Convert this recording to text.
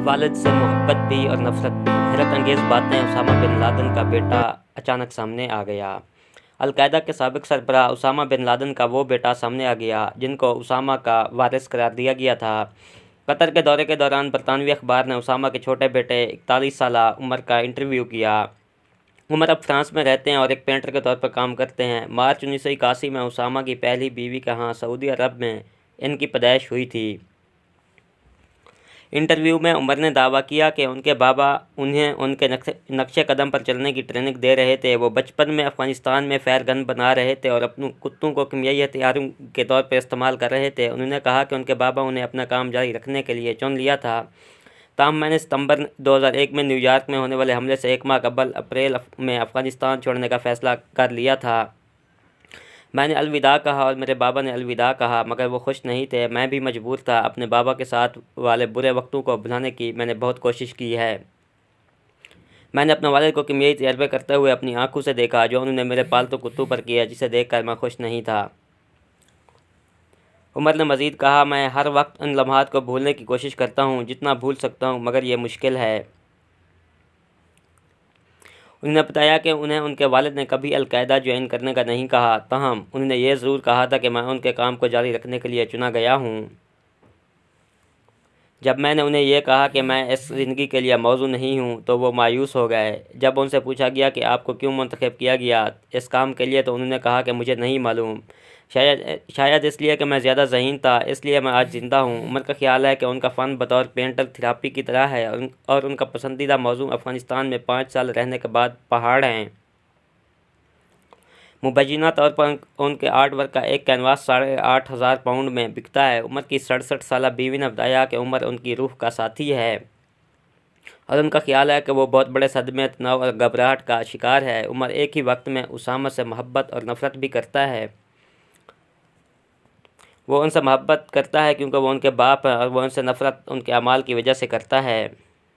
वालिद से मोहब्बत भी और नफ़रत भी। हैरत अंगेज़ बातें, उसामा बिन लादेन का बेटा अचानक सामने आ गया। अल-कायदा के साबिक़ सरबराह उसामा बिन लादेन का वो बेटा सामने आ गया जिनको उसामा का वारिस करार दिया गया था। कतर के दौरे के दौरान बरतानवी अखबार ने उसामा के छोटे बेटे 41 साला उमर का इंटरव्यू किया। उमर अब फ्रांस में रहते हैं और एक पेंटर के तौर पर काम करते हैं। मार्च 1981 में उसामा की पहली बीवी के यहाँ सऊदी अरब में इनकी पैदाइश हुई थी। इंटरव्यू में उमर ने दावा किया कि उनके बाबा उन्हें उनके नक्शे कदम पर चलने की ट्रेनिंग दे रहे थे। वो बचपन में अफ़गानिस्तान में फायर गन बना रहे थे और अपने कुत्तों को कीमियाई हथियारों के तौर पर इस्तेमाल कर रहे थे। उन्होंने कहा कि उनके बाबा उन्हें अपना काम जारी रखने के लिए चुन लिया था। ताहम मैंने सितंबर 2001 में न्यूयॉर्क में होने वाले हमले से एक माह कबल अप्रैल में अफ़गानिस्तान छोड़ने का फ़ैसला कर लिया था। मैंने अलविदा कहा और मेरे बाबा ने अलविदा कहा, मगर वो खुश नहीं थे। मैं भी मजबूर था। अपने बाबा के साथ वाले बुरे वक्तों को भुलाने की मैंने बहुत कोशिश की है। मैंने अपने वालिद को कीमियाई तजर्बे करते हुए अपनी आंखों से देखा, जो उन्होंने मेरे पालतू कुत्तों पर किया, जिसे देखकर मैं खुश नहीं था। उमर ने मज़ीद कहा, मैं हर वक्त उन लम्हात को भूलने की कोशिश करता हूँ जितना भूल सकता हूँ, मगर यह मुश्किल है। उन्होंने बताया कि उन्हें उनके वालिद ने कभी अल-कायदा ज्वाइन करने का नहीं कहा, ताहम उन्होंने ये ज़रूर कहा था कि मैं उनके काम को जारी रखने के लिए चुना गया हूँ। जब मैंने उन्हें यह कहा कि मैं इस ज़िंदगी के लिए मौजू नहीं हूँ, तो वो मायूस हो गए। जब उनसे पूछा गया कि आपको क्यों मुंतखब किया गया इस काम के लिए, तो उन्होंने कहा कि मुझे नहीं मालूम। शायद इसलिए कि मैं ज़्यादा ज़हीन था, इसलिए मैं आज ज़िंदा हूँ। उमर का ख्याल है कि उनका फ़न बतौर पेंटर थेरापी की तरह है और उनका पसंदीदा मौजू अफ़गानिस्तान में 5 साल रहने के बाद पहाड़ हैं। मुबैना तौर पर उनके आर्ट वर्क का एक कैनवास 8,500 पाउंड में बिकता है। उमर की 67 साला बीवी ने बताया कि उमर उनकी रूह का साथी है और उनका ख्याल है कि वो बहुत बड़े सदमे, तनाव और घबराहट का शिकार है। उमर एक ही वक्त में उसामा से मोहब्बत और नफ़रत भी करता है। वो उनसे मोहब्बत करता है क्योंकि वो उनके बाप हैं, और वो उनसे नफ़रत उनके अमाल की वजह से करता है।